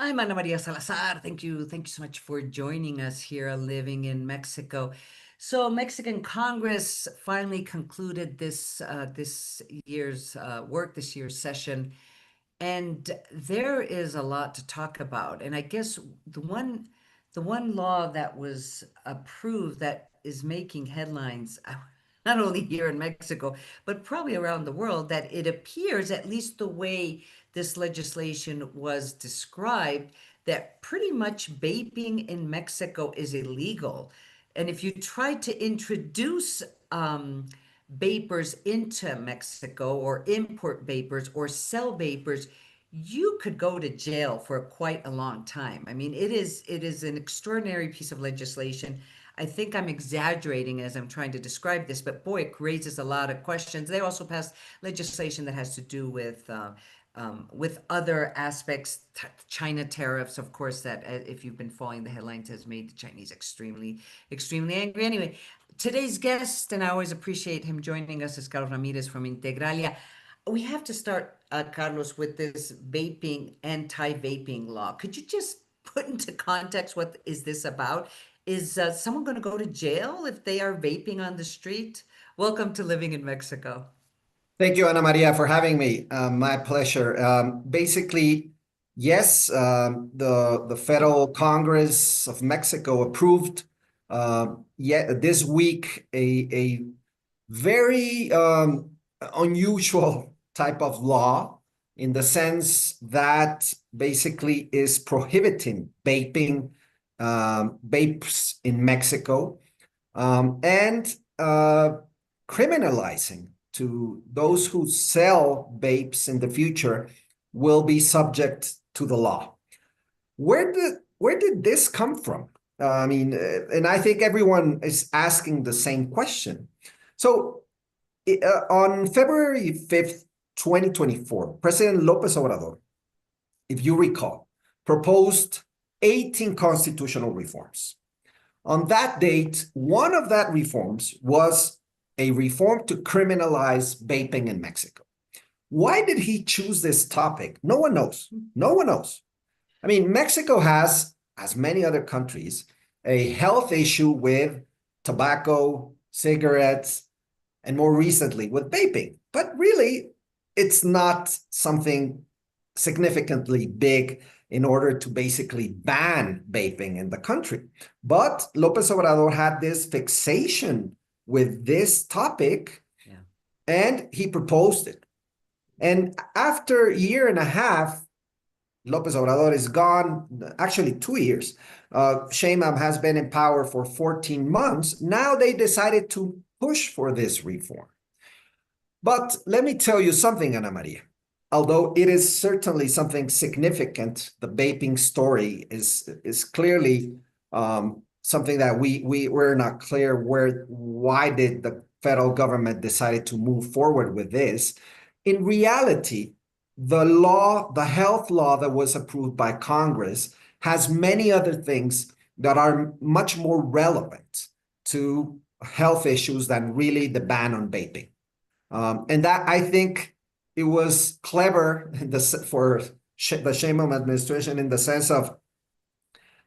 I'm Ana Maria Salazar. Thank you. Thank you so much for joining us here living in Mexico. So Mexican Congress finally concluded this year's work, this year's session, and there is a lot to talk about. And I guess the one law that was approved that is making headlines, not only here in Mexico, but probably around the world, that it appears, at least the way this legislation was described, that pretty much vaping in Mexico is illegal. And if you try to introduce vapors into Mexico or import vapors or sell vapors, you could go to jail for quite a long time. I mean, it is an extraordinary piece of legislation. I think I'm exaggerating as I'm trying to describe this, but boy, it raises a lot of questions. They also passed legislation that has to do with other aspects, China tariffs, of course, that if you've been following the headlines, has made the Chinese extremely, extremely angry. Anyway, today's guest, and I always appreciate him joining us, is Carlos Ramirez from Integralia. We have to start, Carlos, with this anti-vaping law. Could you just put into context what is this about? Is someone going to go to jail if they are vaping on the street? Welcome to Living in Mexico. Thank you, Ana Maria, for having me. My pleasure. Basically, yes, the Federal Congress of Mexico approved this week a very unusual type of law in the sense that basically is prohibiting vapes in Mexico, and criminalizing to those who sell vapes in the future will be subject to the law. Where did this come from? And I think everyone is asking the same question. So on February 5th, 2024, President López Obrador, if you recall, proposed 18 constitutional reforms. On that date, one of that reforms was a reform to criminalize vaping in Mexico. Why did he choose this topic? No one knows. No one knows. I mean, Mexico has, as many other countries, a health issue with tobacco, cigarettes, and more recently with vaping. But really, it's not something significantly big in order to basically ban vaping in the country. But López Obrador had this fixation with this topic, and he proposed it. And after a year and a half, López Obrador is gone, actually 2 years. Sheinbaum has been in power for 14 months. Now they decided to push for this reform. But let me tell you something, Ana Maria. Although it is certainly something significant, the vaping story is clearly something that we're not clear why did the federal government decided to move forward with this. In reality, the health law that was approved by Congress has many other things that are much more relevant to health issues than really the ban on vaping. And that, I think, it was clever for the Sheinbaum administration in the sense of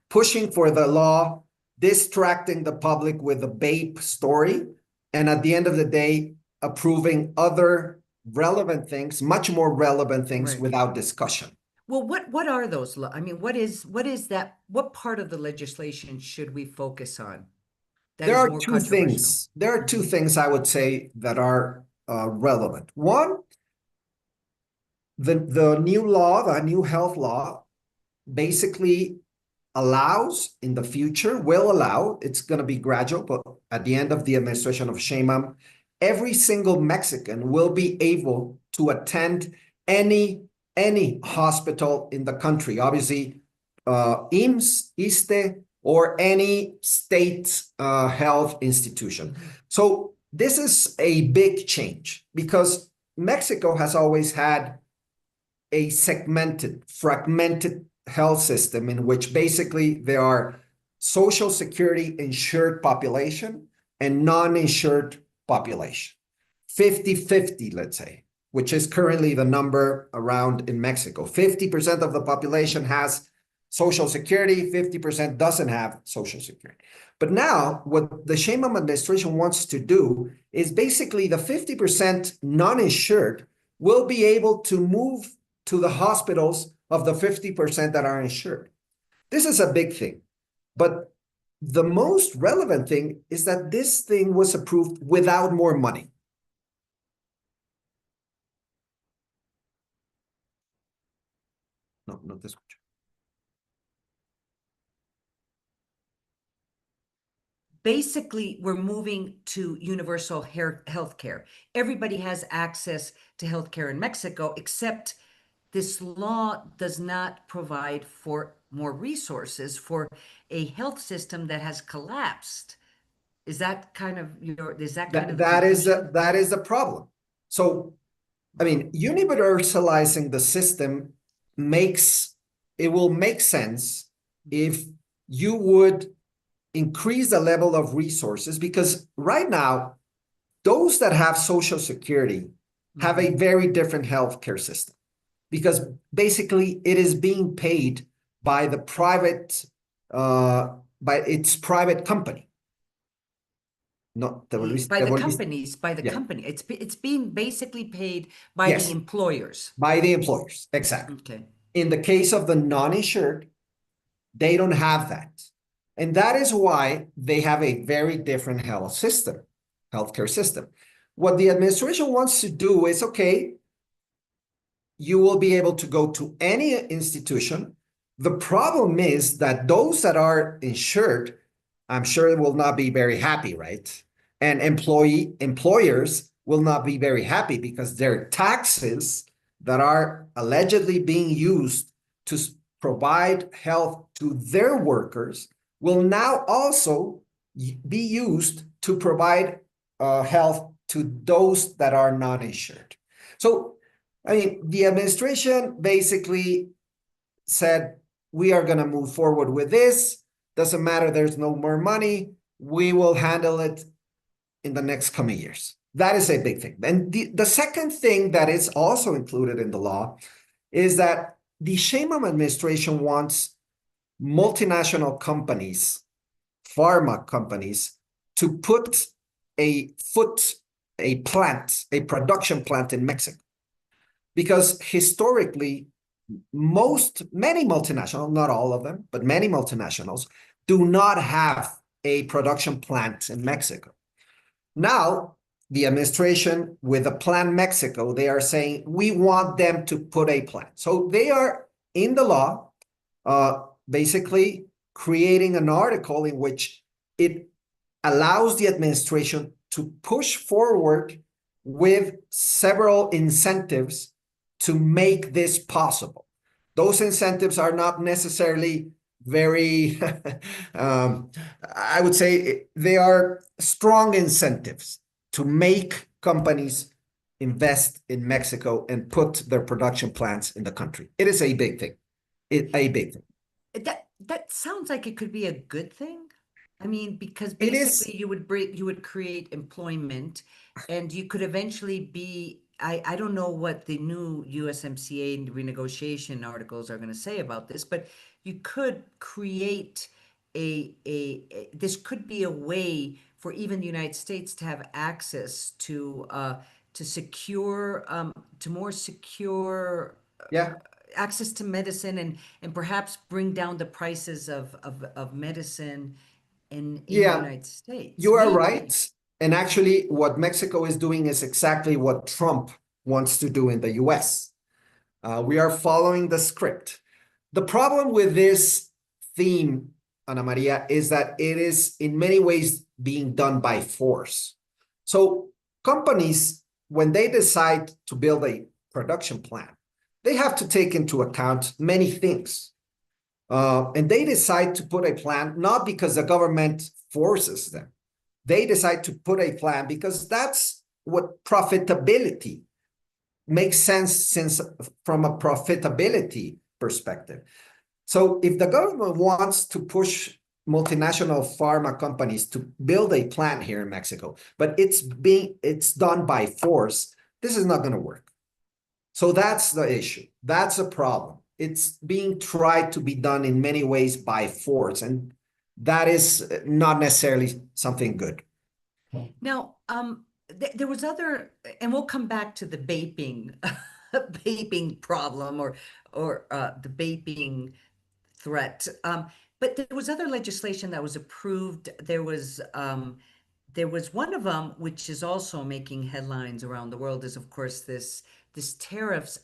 pushing for the law, distracting the public with the vape story, and at the end of the day, approving other relevant things, much more relevant things, right, without discussion. Well, what are those? I mean, what is that? What part of the legislation should we focus on? There are two things. There are two things I would say that are relevant. One, the new law, the new health law, basically allows in the future, will allow, it's going to be gradual, but at the end of the administration of Sheinbaum, every single Mexican will be able to attend any hospital in the country, obviously IMSS, ISSSTE, or any state health institution. So this is a big change because Mexico has always had a fragmented health system in which basically there are Social Security insured population and non-insured population. 50-50, let's say, which is currently the number around in Mexico. 50% of the population has Social Security, 50% doesn't have Social Security. But now what the Sheinbaum administration wants to do is basically the 50% non-insured will be able to move to the hospitals of the 50% that are insured. This is a big thing. But the most relevant thing is that this thing was approved without more money. No, not this one. Basically, we're moving to universal health care. Everybody has access to health care in Mexico, except this law does not provide for more resources for a health system that has collapsed. Is that kind of the confusion? That is the problem. So, I mean, universalizing the system it will make sense if you would increase the level of resources, because right now, those that have Social Security have a very different healthcare system, because basically it is being paid by the private, by its private company. Not the by the company. It's being basically paid by the employers. By the employers, exactly. Okay. In the case of the non-insured, they don't have that. And that is why they have a very different healthcare system. What the administration wants to do is, okay, you will be able to go to any institution. The problem is that those that are insured, I'm sure will not be very happy, right? And employers will not be very happy because their taxes that are allegedly being used to provide health to their workers will now also be used to provide health to those that are not insured. So, I mean, the administration basically said, we are going to move forward with this. Doesn't matter, there's no more money. We will handle it in the next coming years. That is a big thing. And the second thing that is also included in the law is that the Sheinbaum administration wants multinational companies, pharma companies, to put a production plant in Mexico. Because historically, many multinationals, not all of them, but many multinationals do not have a production plant in Mexico. Now, the administration with a Plan Mexico, they are saying, we want them to put a plant. So they are in the law, basically creating an article in which it allows the administration to push forward with several incentives to make this possible. Those incentives are not necessarily very, I would say they are strong incentives to make companies invest in Mexico and put their production plants in the country. It is a big thing. A big thing. That sounds like it could be a good thing. I mean, because It is. basically you would create employment, and you could eventually be, I don't know what the new USMCA renegotiation articles are going to say about this, but you could create this could be a way for even the United States to have access to more secure Yeah. access to medicine, and perhaps bring down the prices of medicine in the United States. You are Maybe. right. And actually, what Mexico is doing is exactly what Trump wants to do in the US. We are following the script. The problem with this theme, Ana Maria, is that it is in many ways being done by force. So companies, when they decide to build a production plant, they have to take into account many things. And they decide to put a plan, not because the government forces them. They decide to put a plan because that's what profitability makes sense, since from a profitability perspective. So if the government wants to push multinational pharma companies to build a plant here in Mexico, but it's done by force, this is not going to work. So that's the issue. That's a problem. it's being tried to be done in many ways by force, and that is not necessarily something good. Now, there was other, and we'll come back to the vaping, vaping problem or the vaping threat. But there was other legislation that was approved. There was one of them, which is also making headlines around the world, is of course this tariffs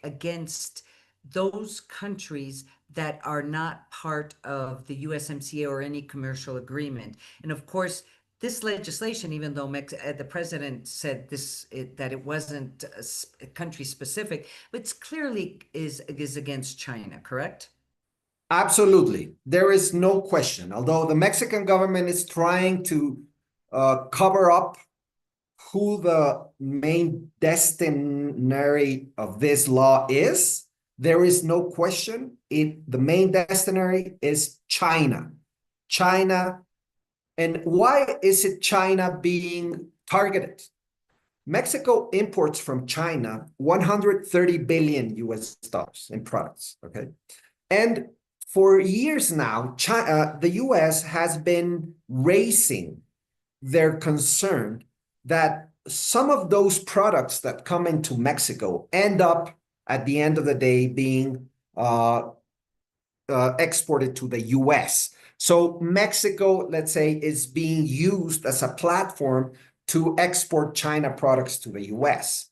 against those countries that are not part of the USMCA or any commercial agreement. And of course, this legislation, even though the president said that it wasn't country specific, but it's clearly is against China, correct? Absolutely. There is no question. Although the Mexican government is trying to cover up who the main destinary of this law is, there is no question. The main destinary is China. China. And why is it China being targeted? Mexico imports from China 130 billion US dollars in products, okay? And for years now, the US has been raising their concern that some of those products that come into Mexico end up at the end of the day being exported to the US. So Mexico, let's say, is being used as a platform to export China products to the US.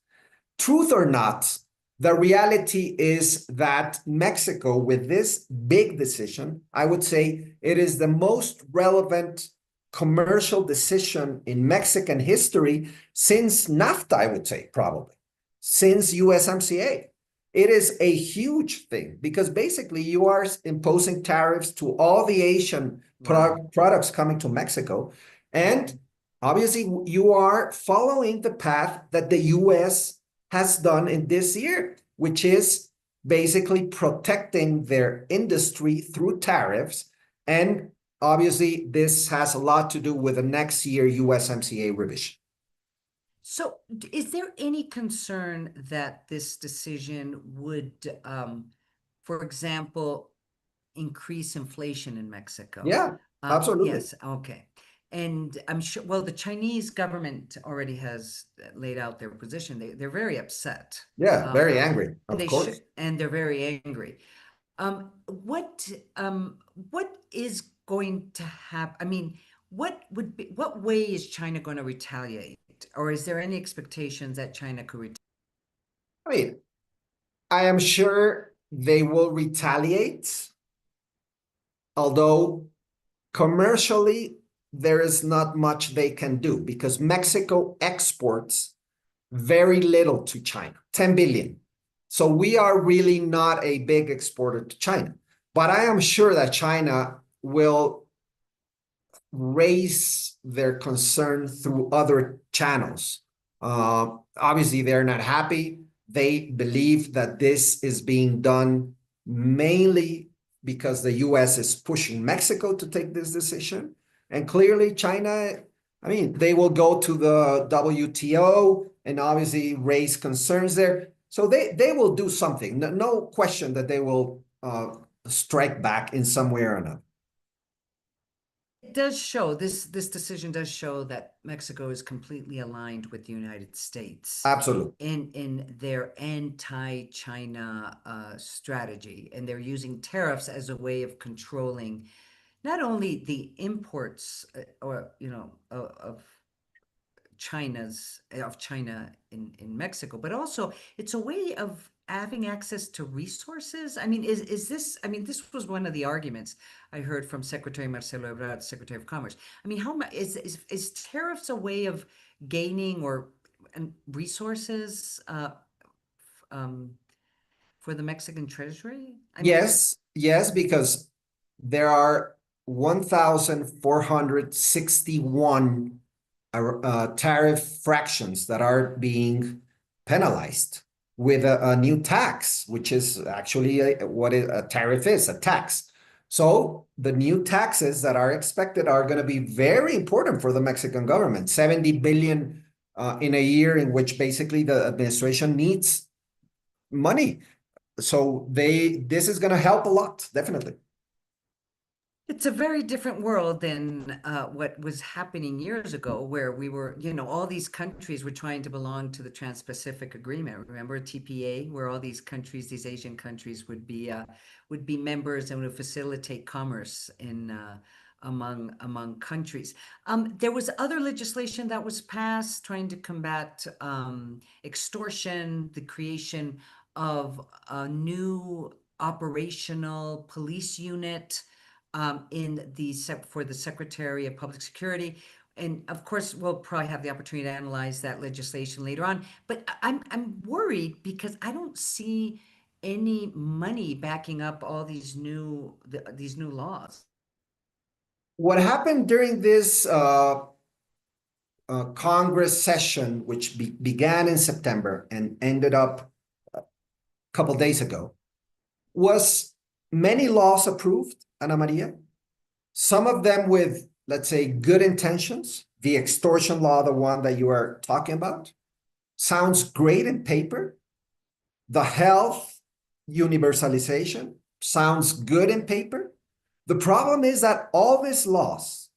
Truth or not, the reality is that Mexico, with this big decision, I would say it is the most relevant commercial decision in Mexican history since NAFTA, I would say, probably, since USMCA. It is a huge thing because basically you are imposing tariffs to all the Asian products coming to Mexico. And obviously you are following the path that the US has done in this year, which is basically protecting their industry through tariffs. And obviously this has a lot to do with the next year USMCA revision. So is there any concern that this decision would, for example, increase inflation in Mexico? Yeah, absolutely. Yes, okay. And I'm sure, well, the Chinese government already has laid out their position. They're very upset. Yeah, very angry, of course. And they're very angry. What is going to happen? I mean, what way is China going to retaliate? Or is there any expectations that China could retaliate? I mean, I am sure they will retaliate, although commercially, there is not much they can do because Mexico exports very little to China, 10 billion. So we are really not a big exporter to China. But I am sure that China will raise their concern through other channels. Obviously, they're not happy. They believe that this is being done mainly because the US is pushing Mexico to take this decision. And clearly China, I mean, they will go to the WTO and obviously raise concerns there. So they will do something. No question that they will strike back in some way or another. It does show, this decision does show that Mexico is completely aligned with the United States. Absolutely. In their anti-China strategy. And they're using tariffs as a way of controlling not only the imports of China in Mexico, but also it's a way of having access to resources. I mean, is this? I mean, this was one of the arguments I heard from Secretary Marcelo Ebrard, Secretary of Commerce. I mean, how much is tariffs a way of gaining or resources for the Mexican Treasury? Yes, because there are 1,461 tariff fractions that are being penalized with a new tax, which is actually what a tariff is, a tax. So the new taxes that are expected are going to be very important for the Mexican government, 70 billion in a year in which basically the administration needs money. So this is going to help a lot, definitely. It's a very different world than what was happening years ago, where we were, all these countries were trying to belong to the Trans-Pacific Agreement. Remember TPA, where all these countries, these Asian countries, would be members and would facilitate commerce in among countries. There was other legislation that was passed trying to combat extortion, the creation of a new operational police unit for the Secretary of Public Security. And of course, we'll probably have the opportunity to analyze that legislation later on. But I'm worried because I don't see any money backing up all these new laws. What happened during this Congress session, which began in September and ended up a couple days ago, was many laws approved, Ana Maria. Some of them with, let's say, good intentions. The extortion law, the one that you are talking about, sounds great in paper. The health universalization sounds good in paper. The problem is that all these laws,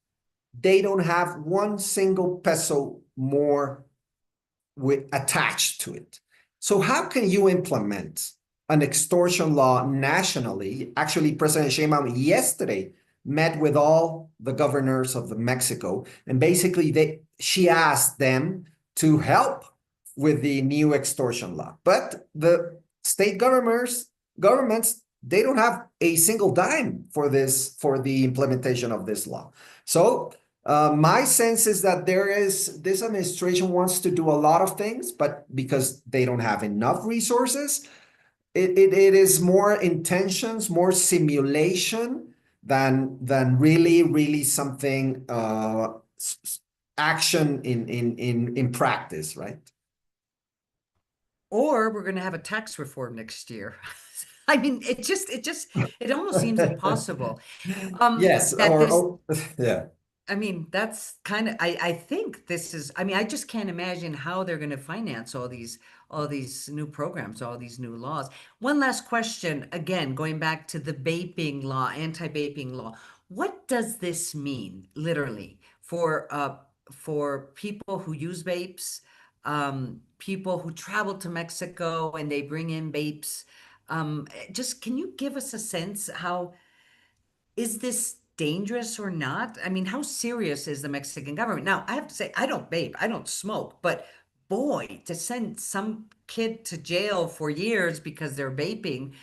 they don't have one single peso more attached to it. So how can you implement an extortion law nationally? Actually, President Sheinbaum yesterday met with all the governors of Mexico, and basically she asked them to help with the new extortion law. But the state governments, they don't have a single dime for the implementation of this law. So my sense is that this administration wants to do a lot of things, but because they don't have enough resources, it is more intentions, more simulation than really something action in practice, right? Or we're going to have a tax reform next year. I mean, it almost seems impossible. Yes, That there's yeah. I mean, that's kind of, I think this is, I mean, I just can't imagine how they're going to finance all these new programs, all these new laws. One last question, again, going back to the vaping law, anti-vaping law. What does this mean, literally, for people who use vapes, people who travel to Mexico and they bring in vapes? Just can you give us a sense how is this dangerous or not? I mean, how serious is the Mexican government? Now, I have to say, I don't vape, I don't smoke, but boy, to send some kid to jail for years because they're vaping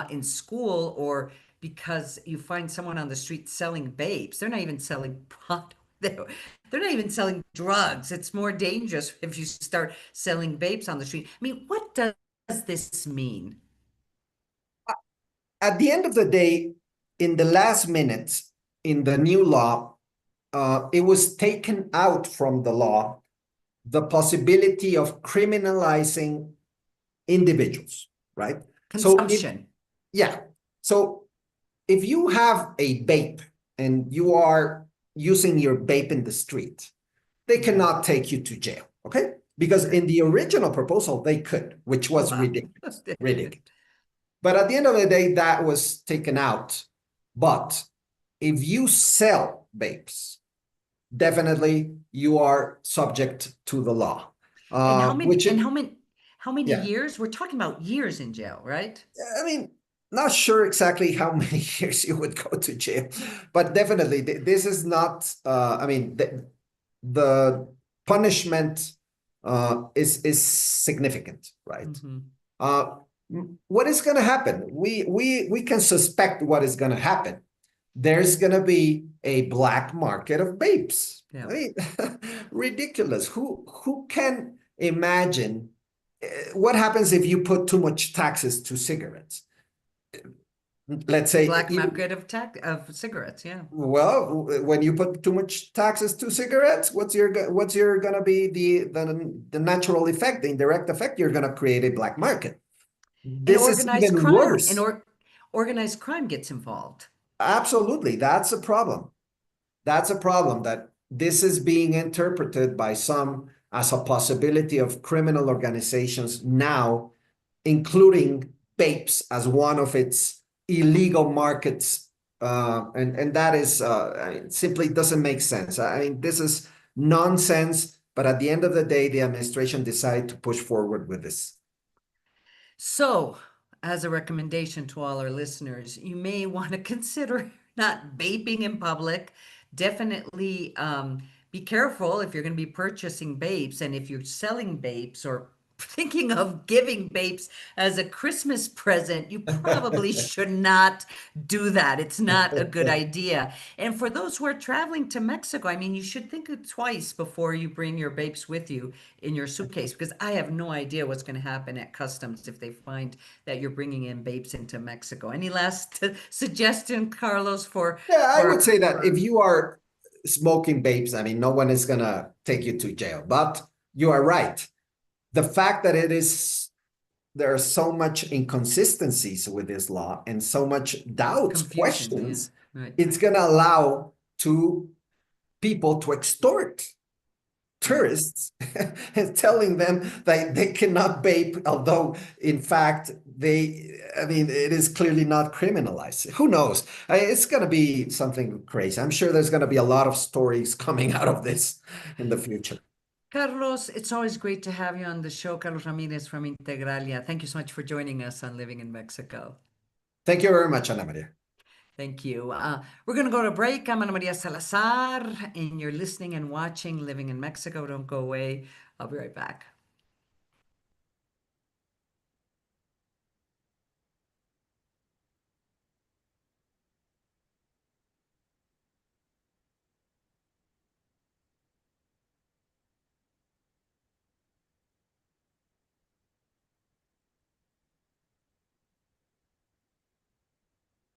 in school or because you find someone on the street selling vapes, they're not even selling pot. They're not even selling drugs. It's more dangerous if you start selling vapes on the street. I mean, what does this mean? At the end of the day, in the last minutes in the new law, it was taken out from the law the possibility of criminalizing individuals, right? Consumption. Yeah. So if you have a vape and you are using your vape in the street, they cannot take you to jail, okay? Because in the original proposal, they could, which was Wow. ridiculous, ridiculous. But at the end of the day, that was taken out. But if you sell vapes, definitely you are subject to the law. And how many Which and it, how many yeah, years? We're talking about years in jail, right? I mean, not sure exactly how many years you would go to jail, but definitely this is not. I mean, the punishment is significant, right? Mm-hmm. Uh, what is going to happen? We can suspect what is going to happen. There's going to be a black market of vapes. Yeah. I mean, ridiculous. Who can imagine what happens if you put too much taxes to cigarettes? Let's say Black market of cigarettes, yeah. well, when you put too much taxes to cigarettes, what's your gonna be the natural effect, the indirect effect? You're gonna create a black market. And This is organized even crime and worse. organized crime gets involved. Absolutely, that's a problem. That's a problem that this is being interpreted by some as a possibility of criminal organizations now, including vapes as one of its illegal markets. And that is simply doesn't make sense. I mean, this is nonsense. But at the end of the day, the administration decided to push forward with this. So, as a recommendation to all our listeners, you may want to consider not vaping in public. Definitely be careful if you're going to be purchasing vapes, and if you're selling vapes or thinking of giving vapes as a Christmas present, you probably should not do that. It's not a good idea. And for those who are traveling to Mexico, I mean, you should think it twice before you bring your vapes with you in your suitcase, because I have no idea what's going to happen at customs if they find that you're bringing in vapes into Mexico. Any last suggestion, Carlos, Yeah, I would say that if for you are smoking vapes, I mean, no one is gonna take you to jail. But you are right. The fact that there are so much inconsistencies with this law and so much doubts, confusion? Yeah, questions, right. it's gonna allow to people to extort Right. tourists and telling them that they cannot vape, although in fact I mean, it is clearly not criminalized. Who knows? It's going to be something crazy. I'm sure there's going to be a lot of stories coming out of this in the future. Carlos, it's always great to have you on the show. Carlos Ramirez from Integralia. Thank you so much for joining us on Living in Mexico. Thank you very much, Ana Maria. Thank you. We're going to go to break. I'm Ana Maria Salazar, and you're listening and watching Living in Mexico. Don't go away. I'll be right back.